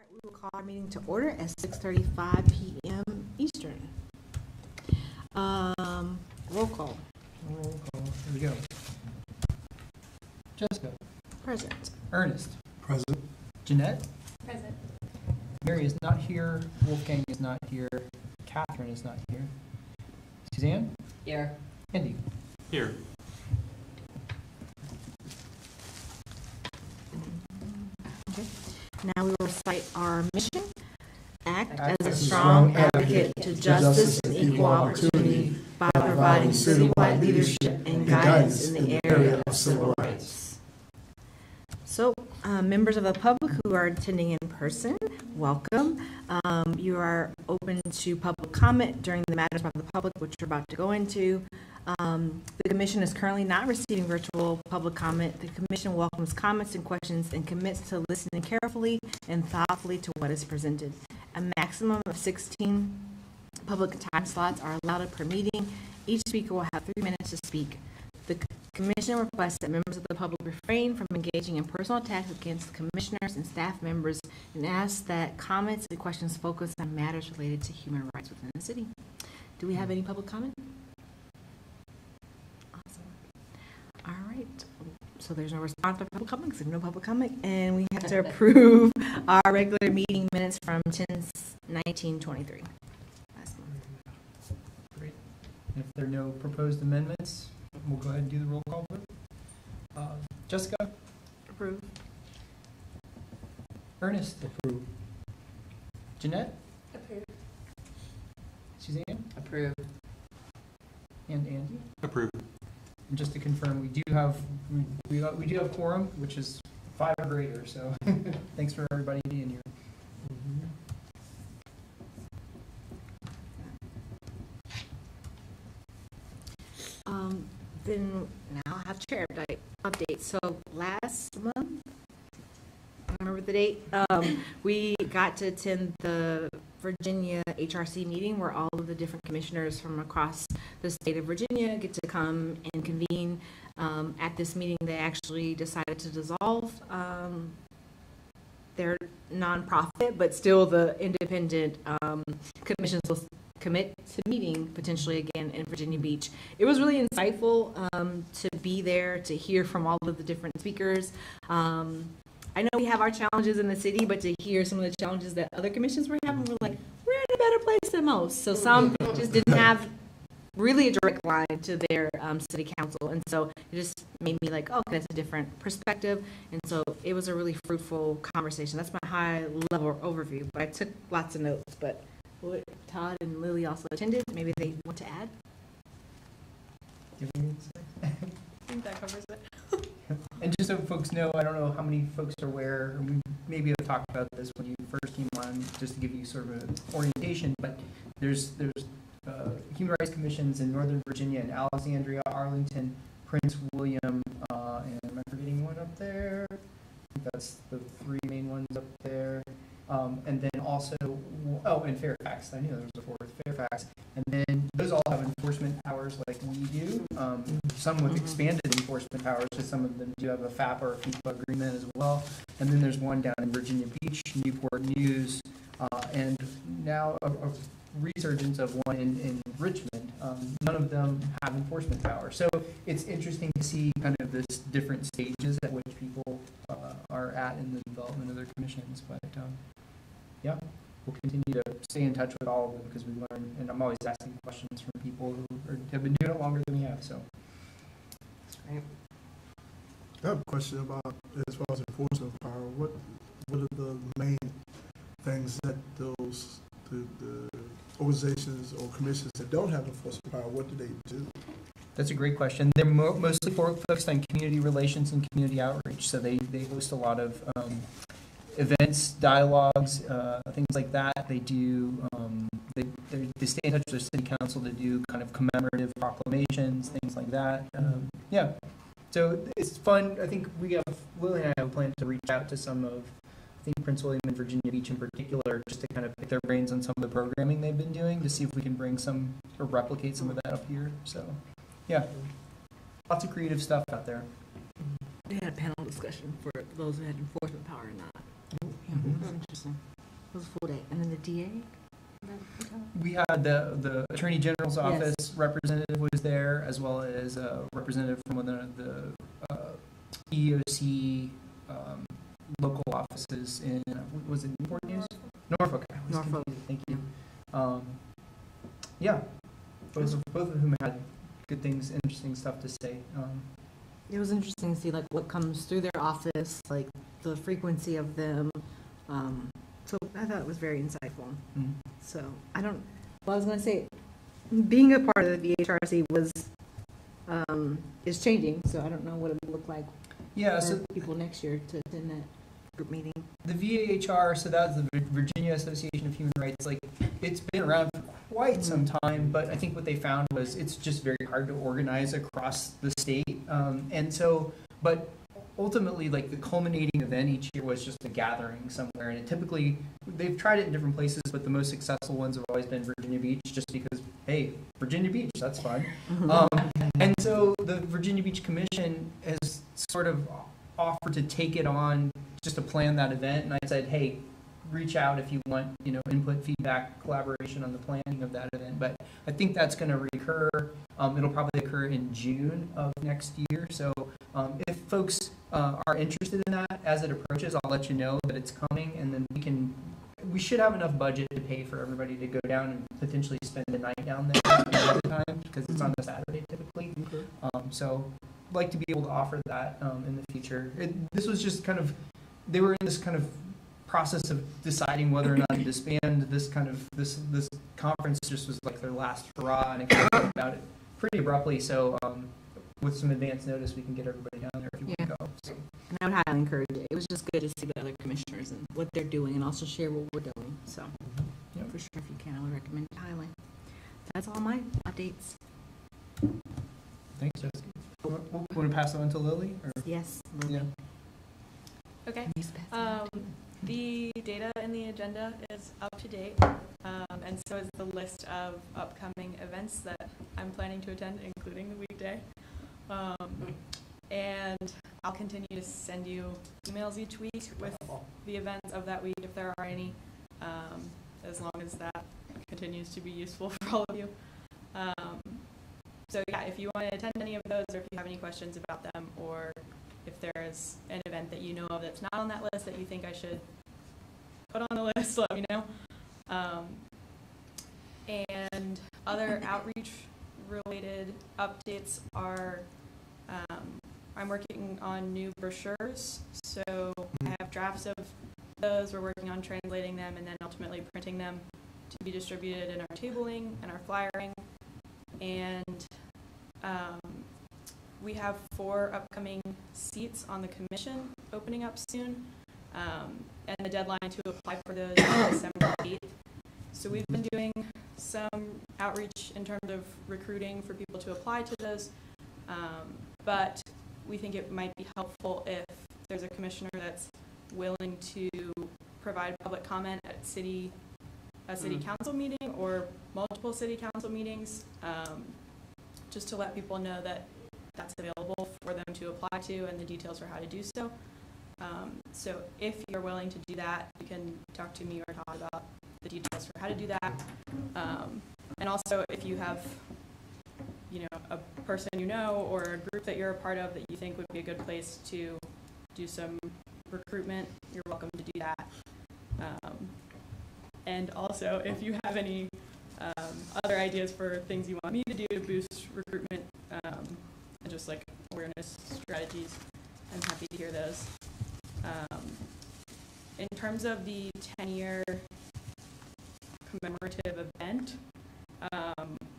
We will call our meeting to order at 6:35 p.m. Eastern. Roll call. Roll call. Here we go. Jessica. Present. Ernest. Present. Jeanette. Present. Mary is not here. Wolfgang is not here. Catherine is not here. Suzanne. Here. Andy. Here. Okay. Now we will recite our mission. Act Act as a strong advocate to justice and equal opportunity by providing citywide leadership and guidance in the area of civil rights. So, members of the public who are attending in person, welcome. You are open to public comment during the matters of the public, which we're about to go into. The Commission is currently not receiving virtual public comment. The Commission welcomes comments and questions and commits to listening carefully and thoughtfully to what is presented. A maximum of 16 public time slots are allowed per meeting. Each speaker will have 3 minutes to speak. The Commission requests that members of the public refrain from engaging in personal attacks against commissioners and staff members and asks that comments and questions focus on matters related to human rights within the city. Do we have any public comment? Awesome. All right. So there's no response to public comment, because no public comment, and we have to approve our regular meeting minutes from 10/19/23. Last month. Great. If there are no proposed amendments, we'll go ahead and do the roll call vote. Jessica. Approve. Ernest. Approved. Jeanette. Approved. Suzanne. Approved. And Andy. Approved. And just to confirm, we do have quorum, which is 5 or greater. So thanks for everybody being here. Then now I have chair update. So last month, I remember the date, we got to attend the Virginia HRC meeting where all of the different commissioners from across the state of Virginia get to come and convene. At this meeting, they actually decided to dissolve their nonprofit, but still the independent commissions will commit to meeting potentially again in Virginia Beach. It was really insightful to be there, to hear from all of the different speakers. I know we have our challenges in the city, but to hear some of the challenges that other commissions were having, we're like, we're in a better place than most. So some just didn't have really a direct line to their city council. And so it just made me like, oh, that's a different perspective. And so it was a really fruitful conversation. That's my high level overview, but I took lots of notes. But Todd and Lily also attended. Maybe they want to add. I think that covers it. And just so folks know, I don't know how many folks are aware, or we maybe have talked about this when you first came on, just to give you sort of an orientation, but there's human rights commissions in Northern Virginia and Alexandria, Arlington, Prince William, and am I forgetting one up there? I think that's the 3 main ones up there. And then also, and Fairfax. I knew there was a 4th, Fairfax. And then those all have enforcement powers like we do. Some with expanded enforcement powers, because some of them do have a FAP or a FIPA agreement as well. And then there's one down in Virginia Beach, Newport News, and now a resurgence of one in Richmond. None of them have enforcement power. So it's interesting to see kind of this different stages at which people are at in the development of their commissions. But yeah, we'll continue to stay in touch with all of them because we learn, and I'm always asking questions from people who have been doing it longer than we have. So that's great. I have a question about, as far as enforcement power, what are the main things that those the organizations or commissions that don't have enforcement power, what do they do? That's a great question. They're mostly focused on community relations and community outreach. So they host a lot of events, dialogues, things like that. They do. They stay in touch with their city council to do kind of commemorative proclamations, things like that. Yeah. So it's fun. I think Lily and I have a plan to reach out to some of, I think, Prince William and Virginia Beach in particular, just to kind of pick their brains on some of the programming they've been doing to see if we can bring some or replicate some of that up here. So, yeah, lots of creative stuff out there. They had a panel discussion for those who had enforcement power or not. Mm-hmm. Interesting. was a full day. And then the DA? We had the Attorney General's office representative was there, as well as a representative from one of the EEOC local offices in, was it Newport News? Norfolk. I was Norfolk. confused. Thank you. Yeah, both of whom had good things, interesting stuff to say. It was interesting to see like what comes through their office, like the frequency of them. So I thought it was very insightful. Mm. So I was going to say, being a part of the VHRC is changing. So I don't know what it will look like Yeah, for so people next year to attend that group meeting. the VAHR, so that's the Virginia Association of Human Rights, like, it's been around for quite some time, but I think what they found was it's just very hard to organize across the state. And so, but ultimately, like, the culminating event each year was just a gathering somewhere, and it typically, they've tried it in different places, but the most successful ones have always been Virginia Beach, just because, hey, Virginia Beach, that's fun. And so the Virginia Beach Commission has sort of offered to take it on just to plan that event, and I said, hey, reach out if you want, input, feedback, collaboration on the planning of that event. But I think that's going to recur. It'll probably occur in June of next year. So if folks are interested in that as it approaches, I'll let you know that it's coming, and then we should have enough budget to pay for everybody to go down and potentially spend the night down there at the time, because it's on a Saturday typically. So I'd like to be able to offer that in the future. This was just kind of, they were in this kind of process of deciding whether or not to disband this conference. Just was like their last hurrah, and it came about it pretty abruptly. So with some advance notice, we can get everybody down there if you want to go. So. And I would highly encourage it. It was just good to see the other commissioners and what they're doing, and also share what we're doing. So Yep. for sure, if you can, I would recommend it highly. That's all my updates. Thanks, Jessica. Want to pass it on to Lily? Or? Yes. Yeah. Okay. The data in the agenda is up to date, and so is the list of upcoming events that I'm planning to attend, including the weekday. And I'll continue to send you emails each week with the events of that week, if there are any, as long as that continues to be useful for all of you. So yeah, if you want to attend any of those, or if you have any questions about them, or if there's an event that you know of that's not on that list that you think I should put on the list, let me know. And other outreach-related updates are, I'm working on new brochures, so I have drafts of those. We're working on translating them and then ultimately printing them to be distributed in our tabling and our flyering. And we have 4 upcoming seats on the commission opening up soon, and the deadline to apply for those is December 8th. So we've been doing some outreach in terms of recruiting for people to apply to those, but we think it might be helpful if there's a commissioner that's willing to provide public comment at a city council meeting or multiple city council meetings, just to let people know that that's available for them to apply to and the details for how to do so. So if you're willing to do that, you can talk to me or talk about the details for how to do that. And also, if you have, a person or a group that you're a part of that you think would be a good place to do some recruitment, you're welcome to do that. And also, if you have any other ideas for things you want me to do to boost recruitment and just like awareness strategies, I'm happy to hear those. In terms of the 10-year commemorative event,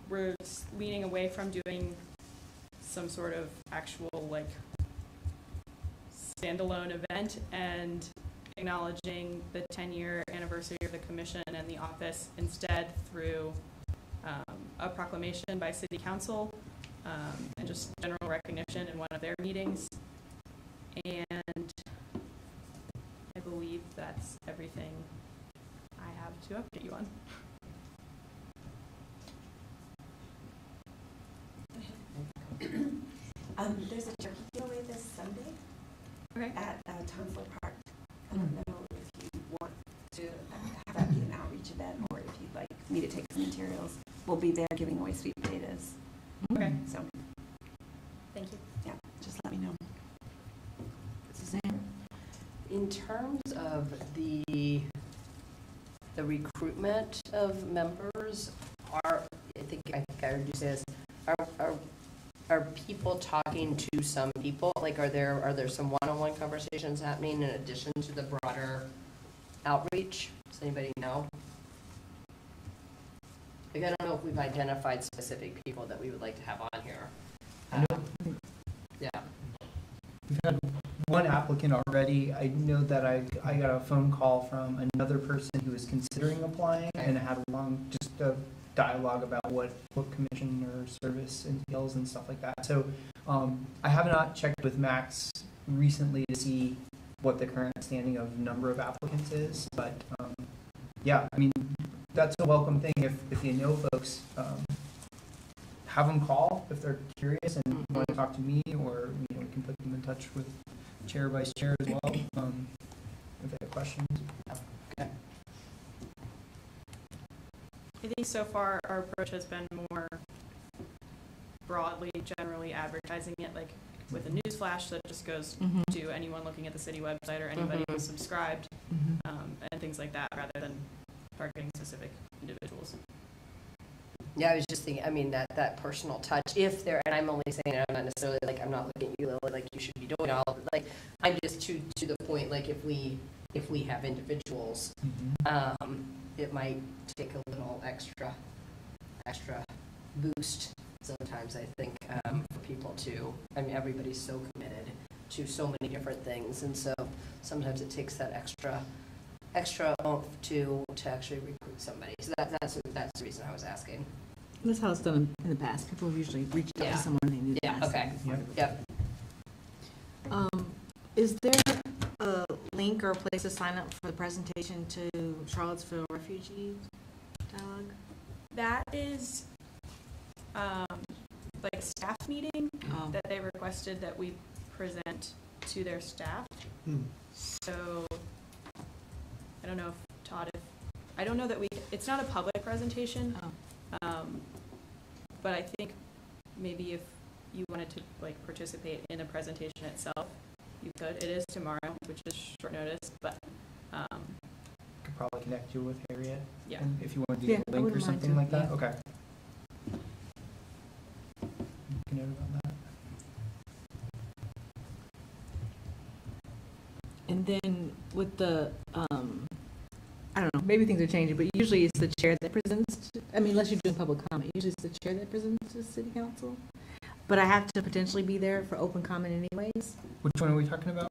we're leaning away from doing some sort of actual standalone event and acknowledging the 10-year anniversary of the commission and the office instead through a proclamation by City Council and just general recognition in one of their meetings. And I believe that's everything I have to update you on. There's a turkey giveaway this Sunday at Townsville Park. I don't know if you want to have each event, or if you'd like me to take some materials, we'll be there giving away sweet potatoes. Okay. So, Thank you. yeah, just let me know. Suzanne? In terms of the recruitment of members, I think I heard you say this, are people talking to some people? Like, are there some one-on-one conversations happening in addition to the broader outreach? Does anybody know? Like, I don't know if we've identified specific people that we would like to have on here. I know Yeah. we've had one applicant already. I know that I got a phone call from another person who was considering applying and had a long, just a dialogue about what commission or service entails and stuff like that. So I have not checked with Max recently to see what the current standing of number of applicants is, but yeah, I mean, that's a welcome thing if you know folks. Have them call if they're curious and want to talk to me, or we can put them in touch with chair, vice chair as well, if they have questions. Okay. I think so far our approach has been more broadly, generally advertising it, like with a news flash that just goes to anyone looking at the city website or anybody who's subscribed, and things like that, rather than targeting specific individuals. Yeah, I was just thinking, I mean, that personal touch, if there, and I'm only saying it, I'm not necessarily like, I'm not looking at you, Lily, like you should be doing all, like, I'm just to the point, like if we have individuals, it might take a little extra boost sometimes, I think, for people to, I mean, everybody's so committed to so many different things, and so sometimes it takes that extra oomph to actually recruit somebody. So that's the reason I was asking. That's how it's done in the past. People have usually reached out Yeah. to someone they knew. Yeah, past. okay. Yep. Yep. Is there a link or a place to sign up for the presentation to Charlottesville Refugee Dialogue? That is, like a staff meeting Oh. that they requested that we present to their staff. So, I don't know if Todd, I don't know that it's not a public presentation. But I think maybe if you wanted to like participate in the presentation itself, you could. It is tomorrow, which is short notice, but Could probably connect you with Harriet. yeah. And if you want to Yeah, do I a link or wouldn't mind something to, like that, yeah. okay. Make a note about that. And then with the, I don't know, maybe things are changing, but usually it's the chair that presents, I mean, unless you're doing public comment, usually it's the chair that presents to city council. But I have to potentially be there for open comment anyways. Which one are we talking about?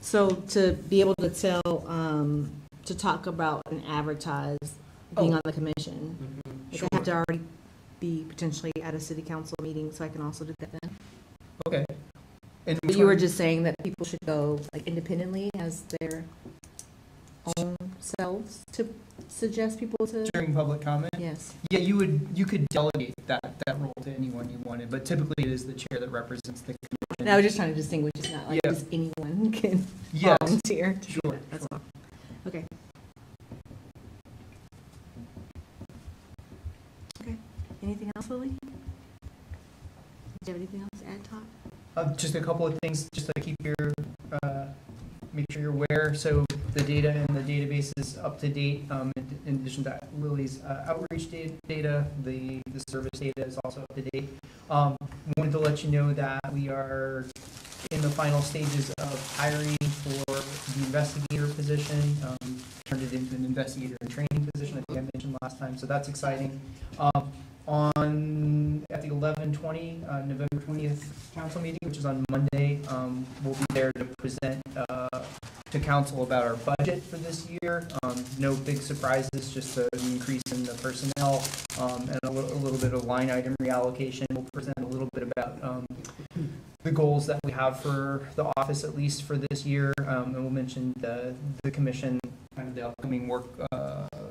So to be able to tell, to talk about and advertise being on the commission, like I have to already be potentially at a city council meeting, so I can also do that then. Okay. And But you were just saying that people should go like independently as their own selves to suggest people to, during public comment? yes. Yeah, you could delegate that role to anyone you wanted, but typically it is the chair that represents the commission. And I was just trying to distinguish, it's not like Yeah. just anyone can Yes, volunteer to do sure, that, that's all. Okay. Okay, anything else, Lily? Do you have anything else to add, Todd? just a couple of things, just to keep your, make sure you're aware. So the data in the database is up to date. In addition to Lily's outreach data, the service data is also up to date. Wanted to let you know that we are in the final stages of hiring for the investigator position. Turned it into an investigator and training position, I think I mentioned last time, so that's exciting. At the 11/20, November 20th council meeting, which is on Monday, we'll be there to present to council about our budget for this year. No big surprises, just an increase in the personnel and a little bit of line item reallocation. We'll present a little bit about the goals that we have for the office, at least for this year, and we'll mention the commission, kind of the upcoming work,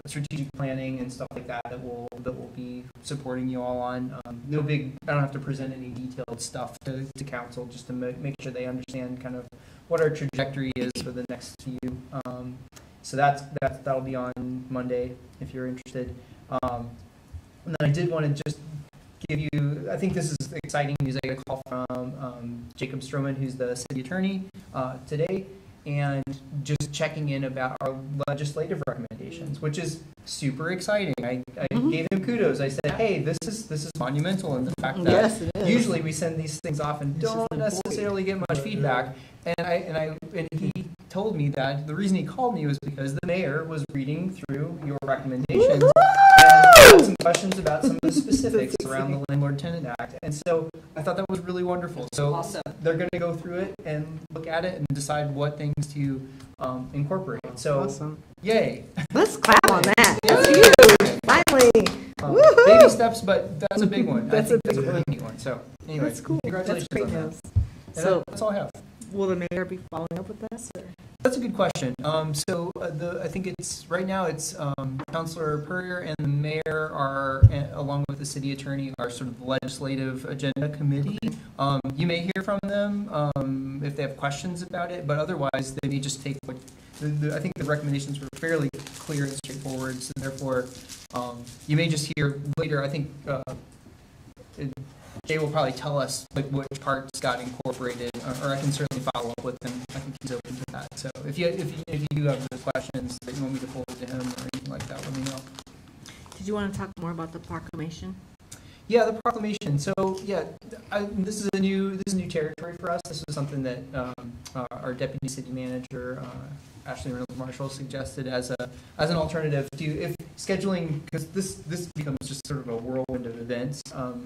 strategic planning and stuff like that that we'll be supporting you all on. No big, I don't have to present any detailed stuff to council, just to make sure they understand kind of what our trajectory is for the next few. So that'll be on Monday if you're interested. And then I did want to just give you, I think this is exciting news. I got a call from Jacob Stroman, who's the city attorney, today, and just checking in about our legislative recommendations, which is super exciting. I gave him kudos. I said, hey, this is monumental in the fact that Yes, it is. usually we send these things off and don't necessarily get much feedback. And he told me that the reason he called me was because the mayor was reading through your recommendations and had some questions about some of the specifics around the Landlord-Tenant Act. And so I thought that was really wonderful. So Awesome. they're going to go through it and look at it and decide what things to incorporate. So, Awesome. yay. Let's clap on that. Yeah. That's huge. Finally. Woohoo! Baby steps, but that's a big one. That's I think a that's a big really neat one. So anyway, That's cool. congratulations That's great on news. that. And So, that's all I have. will the mayor be following up with us? Or? That's a good question. I think it's right now it's Councilor Purrier and the mayor are, along with the city attorney, are sort of the legislative agenda committee. You may hear from them if they have questions about it, but otherwise they may just take what. I think the recommendations were fairly clear and straightforward, so therefore you may just hear later. I think Jay will probably tell us like which parts got incorporated, or I can certainly follow up with him. I think he's open to that. So if you do have those questions that you want me to forward to him or anything like that, let me know. Did you want to talk more about the proclamation? Yeah, the proclamation. So yeah, this is a new territory for us. This was something that our deputy city manager Ashley Reynolds Marshall suggested as an alternative to if scheduling, because this becomes just sort of a whirlwind of events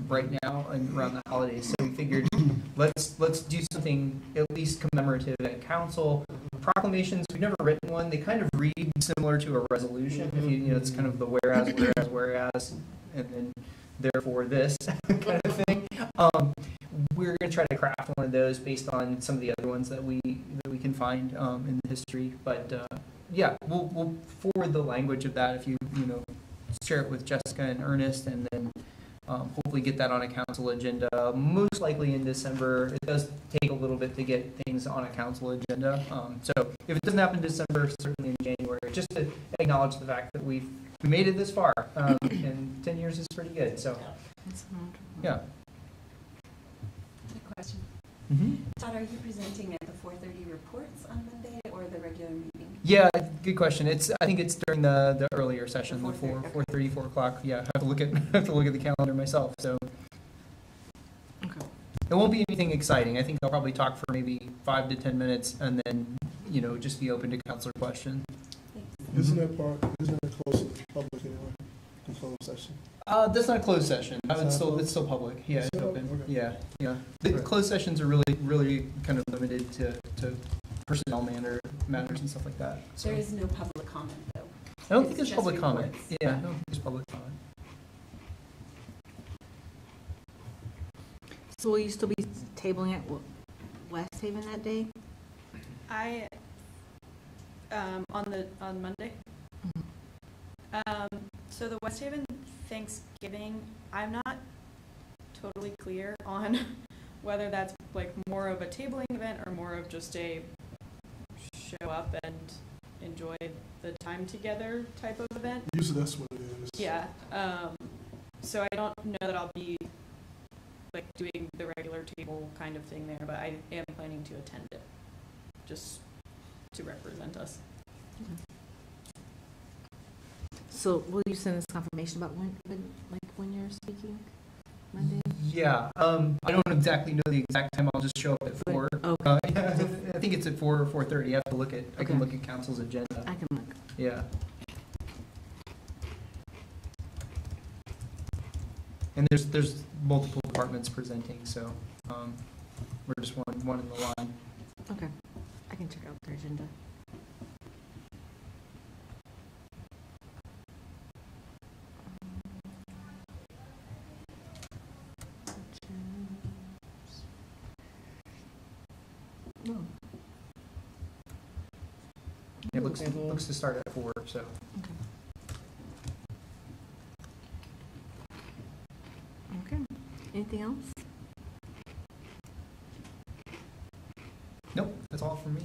right now and around the holidays. So we figured let's do something at least commemorative at council. Proclamations, we've never written one. They kind of read similar to a resolution. If you know, it's kind of the whereas, and then therefore this kind of thing. We're going to try to craft one of those based on some of the other ones that we can find in the history. But yeah, we'll forward the language of that if you share it with Jessica and Ernest, and then hopefully get that on a council agenda. Most likely in December. It does take a little bit to get things on a council agenda. So if it doesn't happen in December, certainly in January, just to acknowledge the fact that we made it this far, and 10 years is pretty good. So yeah. Question. Mm-hmm. Todd, are you presenting at the 4:30 reports on Monday or the regular meeting? Yeah, good question. I think it's during the earlier session, the 4:30, 4 o'clock. Yeah, I have to look at the calendar myself. So Okay. it won't be anything exciting. I think I'll probably talk for maybe 5 to 10 minutes, and then just be open to councilor questions. Isn't that close to the public anyway, the closed session? That's not a closed session. It's It's still public. Yeah, it's Still open. open? Okay. Yeah. The closed sessions are really kind of limited to personnel matters and stuff like that. So There is no public comment, though. I don't think It's there's just public comment. reports. Yeah, I don't think there's public comment. So will you still be tabling at West Haven that day? On Monday. So the West Haven Thanksgiving, I'm not totally clear on whether that's like more of a tabling event or more of just a show up and enjoy the time together type of event. Usually that's what it is. Yeah. So I don't know that I'll be like doing the regular table kind of thing there, but I am planning to attend it just to represent us. So will you send us confirmation about when you're speaking Monday? Yeah, I don't exactly know the exact time. I'll just show up at 4. Okay. I think it's at 4 or 4:30. I have to look at. I can Okay. look at council's agenda. I can look. Yeah. And there's multiple departments presenting, so we're just one in the line. Okay. I can check out their agenda. No. It looks to start at 4, so. Okay. Anything else? Nope, that's all from me.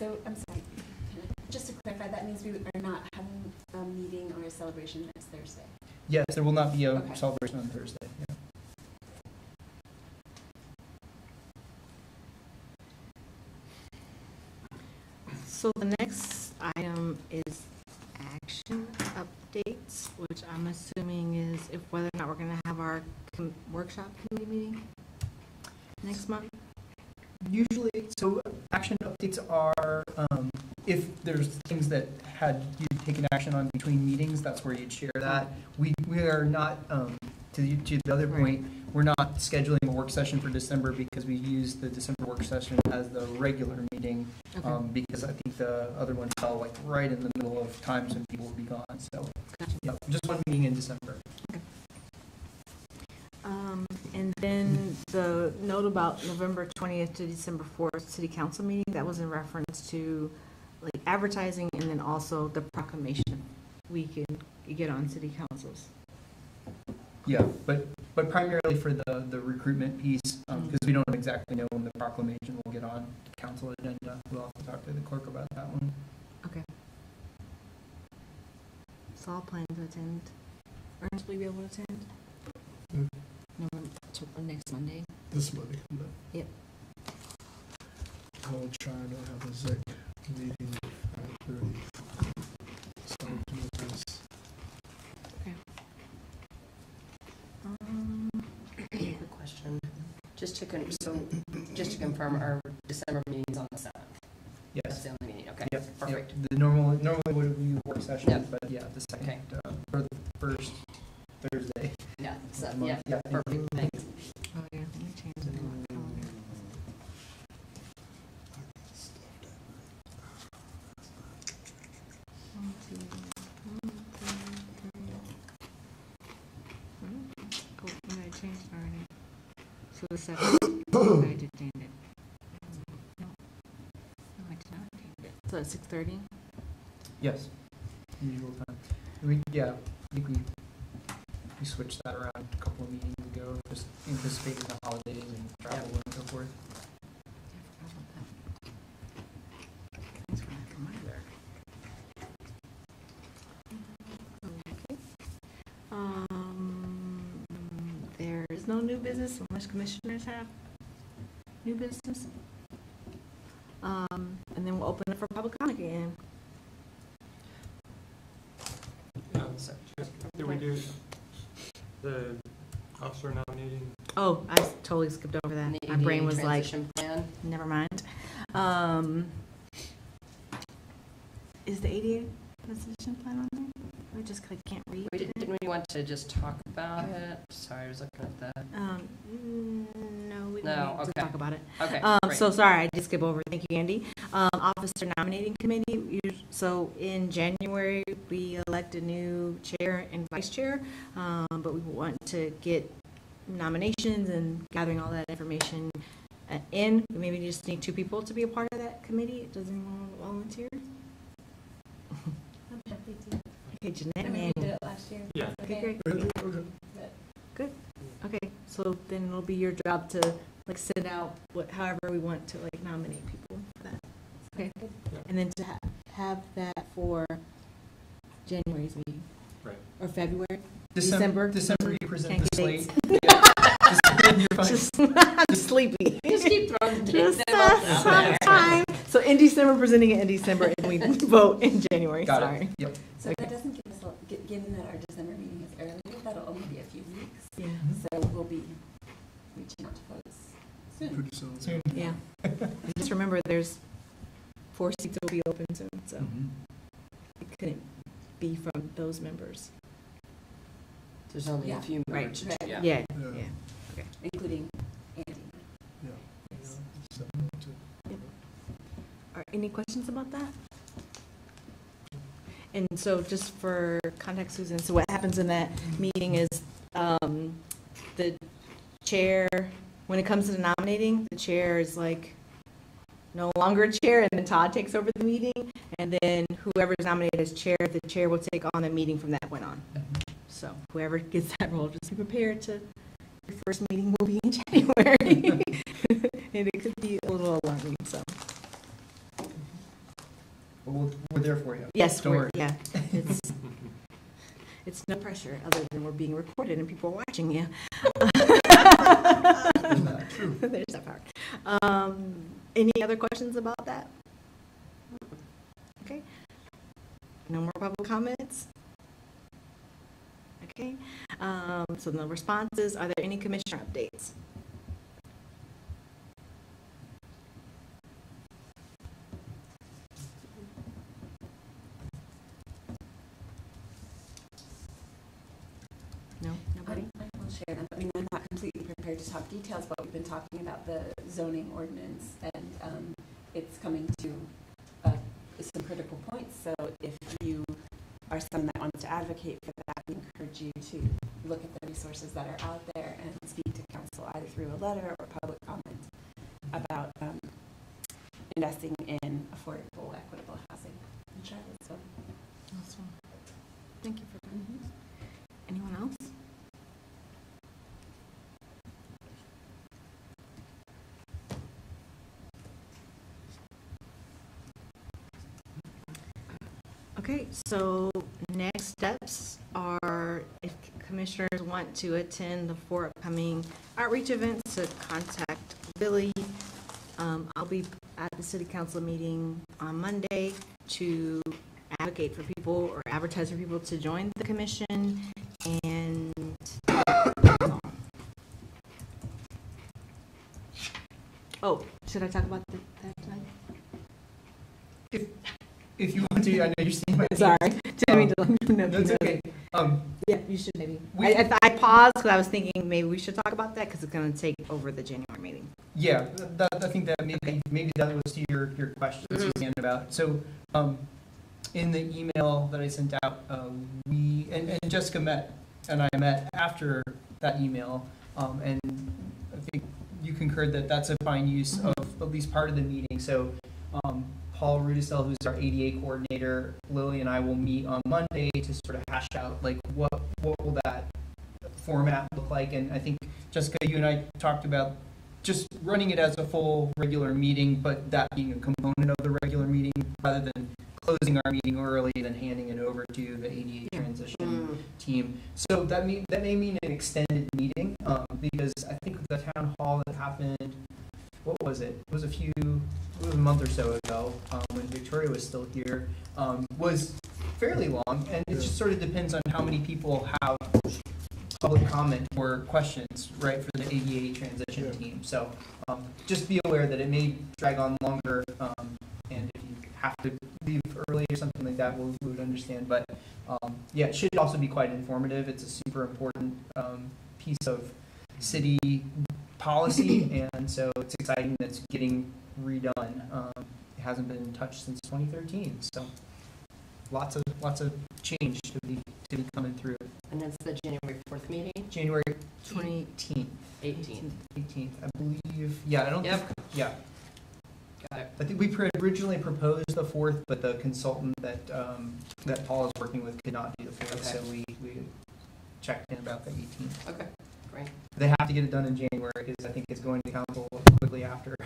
So, I'm sorry, just to clarify, that means we are not having a meeting or a celebration next Thursday? Yes, there will not be a Okay. celebration on Thursday. Yeah. So the next item is action updates, which I'm assuming is if whether or not we're gonna have our workshop committee meeting next month. Usually, so action updates are, if there's things that had you taken action on between meetings, that's where you'd share that. We are not, to the other point, we're not scheduling a work session for December because we use the December work session as the regular meeting. Because I think the other one fell like right in the middle of times when people would be gone, so, Gotcha. yeah, just one meeting in December. And then the note about November 20th to December 4th city council meeting, that was in reference to like advertising and then also the proclamation we can get on city councils. Yeah, but primarily for the recruitment piece, because we don't exactly know when the proclamation will get on the council agenda. We'll have to talk to the clerk about that one. Okay. So I'll plan to attend. Ernest, will you be able to attend? Mm. Next Monday? This Monday. Yep. I will try to have a Zec meeting at 30. So do this. Quick question. Just to confirm, our December meeting's on the 7th? That's Yes. the only meeting, okay, Yep. perfect. Yep. Normally would be a work session, Yep. but yeah, the second, Okay. or the first Thursday. Yeah, so, of the yeah, month. Yeah, perfect, thanks. Oh, yeah, let me change it on my calendar. One, two, one, two, three. Oh, yeah, I changed it already. So the 7th, I did change it. No, I did not change it. So at 6:30? Yes. Usual time. I think we switched that around a couple of meetings ago, just anticipating the holidays and travel and so forth. I forgot about that. Thanks for that reminder. Okay. There is no new business unless commissioners have new business. And then we'll open it for public comment again. Did we do the officer nominating? Oh, I totally skipped over that. And the My brain ADA was like, transition plan. never mind. Is the ADA transition plan on there? I just can't read. Didn't we want to just talk about it? Sorry, I was looking at that. No, we No, don't need to okay. talk about it. Okay, great. So sorry, I did skip over. Thank you, Andy. Officer nominating committee. So in January, we elect a new chair and vice chair, but we want to get nominations and gathering all that information in. We maybe just need 2 people to be a part of that committee. Does anyone want to volunteer? I'm happy to. Okay, Jeanette I and mean, Andy. we did it last year. Yeah. Okay, great. Okay. Okay, so then it'll be your job to like send out however we want to like nominate people for that. Okay, and then to have that for January's meeting. Right. Or February. December, you present Can't the get slate. Yeah. You're fine. Just, I'm sleepy. Just keep throwing Just them out there. time. So in December, presenting it in December, and we vote in January. Got Sorry. it. Yep. So that doesn't give us, given that our December meeting is earlier, that'll only be a few weeks. Yeah. So we'll be reaching out to folks soon. Pretty soon. Soon. Yeah. And just remember, there's 4 seats that will be open soon, so Mhm. it couldn't be from those members. There's only a Yeah. few Right. members. Right. Yeah. Yeah. Yeah. Yeah. Including Andy. Yeah. So, Are any questions about that? And so just for context, Susan, so what happens in that meeting is the chair, when it comes to the nominating, the chair is like no longer a chair, and then Todd takes over the meeting, and then whoever's nominated as chair, the chair will take on the meeting from that point on. So whoever gets that role, just be prepared to, your first meeting will be in January. And it could be a little alarming, so. But we're there for you. Yes, Don't worry. yeah. It's no pressure, other than we're being recorded and people are watching you. There's that part. Any other questions about that? Okay. No more public comments? Okay. So no responses. Are there any commissioner updates? No? Nobody? I will share them. I mean, I'm not completely prepared to talk details, but we've been talking about the zoning ordinance, and it's coming to some critical points. So if you are someone that wants to advocate for that, we encourage you to look at the resources that are out there and speak to council either through a letter or public comment about investing in affordable, equitable housing in Charlottesville. Awesome. Thank you for that. Anyone else? Okay, so next steps are if commissioners want to attend the 4 upcoming outreach events, to contact Billy. I'll be at the city council meeting on Monday to advocate for people or advertise for people to join the commission. And oh, should I talk about that tonight? If you want to, I know you're seeing my. Sorry, didn't mean to let you know. That's okay. Yeah, you should maybe. I paused because I was thinking maybe we should talk about that because it's going to take over the January meeting. Yeah, I think that maybe that was to your question, Suzanne, about. So, in the email that I sent out, we and Jessica and I met after that email, and I think you concurred that that's a fine use of at least part of the meeting. So, Paul Rudisell, who's our ADA coordinator, Lily and I will meet on Monday to sort of hash out like what will that format look like. And I think, Jessica, you and I talked about just running it as a full regular meeting, but that being a component of the regular meeting rather than closing our meeting early and then handing it over to the ADA transition team. So that may mean an extended meeting, because I think the town hall that happened, what was it? It was a month or so ago, when Victoria was still here, was fairly long, and it just sort of depends on how many people have public comment or questions, right, for the ADA transition team. So just be aware that it may drag on longer, and if you have to leave early or something like that, we would understand. But yeah, it should also be quite informative. It's a super important piece of city policy, and so it's exciting that it's getting redone. It hasn't been touched since 2013, so lots of change to be coming through. And that's the January 4th meeting? January 18th. 18th. I believe. Yeah, I don't think. Yeah. Got it. I think we originally proposed the 4th, but the consultant that Paul is working with could not do the 4th, so we checked in about the 18th. Okay, great. They have to get it done in January because I think it's going to council quickly after.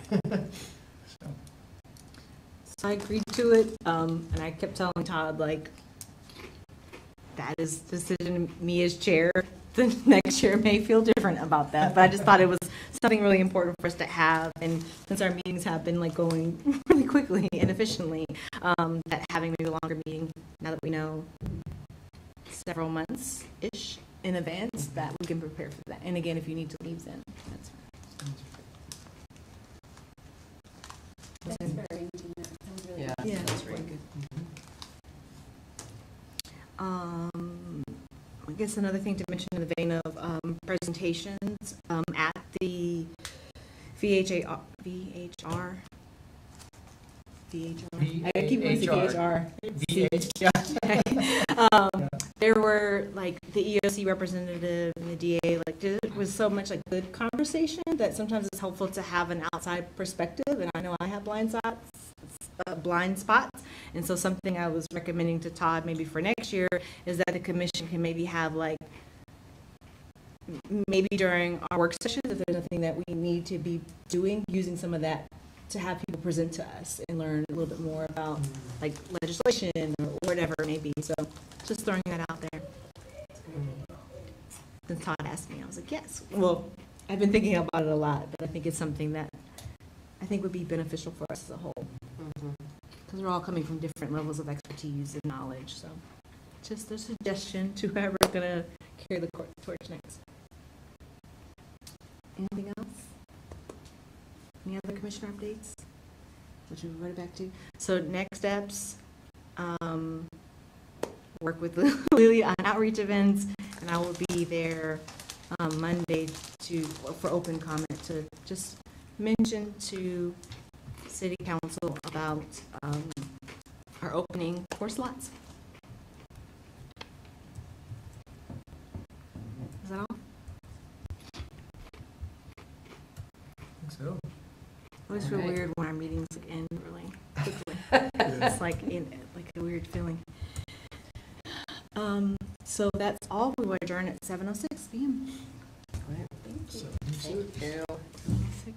So I agreed to it, and I kept telling Todd, like, that is the decision, me as chair. The next chair may feel different about that, but I just thought it was something really important for us to have, and since our meetings have been like going really quickly and efficiently, that having maybe a longer meeting, now that we know several months-ish in advance, that we can prepare for that. And again, if you need to leave, then that's fine. That's very interesting. That sounds really good. Yeah, that's really good. I guess another thing to mention in the vein of presentations at the VHR. I keep wanting to say VHR. There were like the EOC representative and the DA. Like there was so much like good conversation that sometimes it's helpful to have an outside perspective. And I know I have blind spots. And so something I was recommending to Todd maybe for next year is that the commission can maybe have like, maybe during our work sessions, if there's nothing that we need to be doing, using some of that to have people present to us and learn a little bit more about like legislation or whatever it may be. So just throwing that out there. Since Todd asked me, I was like, yes. Well, I've been thinking about it a lot, but I think it's something that I think would be beneficial for us as a whole. Because we're all coming from different levels of expertise and knowledge. So just a suggestion to whoever's going to carry the torch next. Anything else? Any other commissioner updates? Which we run it back to. So next steps, work with Lily on outreach events, and I will be there Monday for open comment to just mention to City Council about our opening 4 slots. Is that all? I think so. I always feel weird when our meetings end really quickly. It's like a weird feeling. So that's all. We will adjourn at 7:06 p.m. Thank you. 7:06.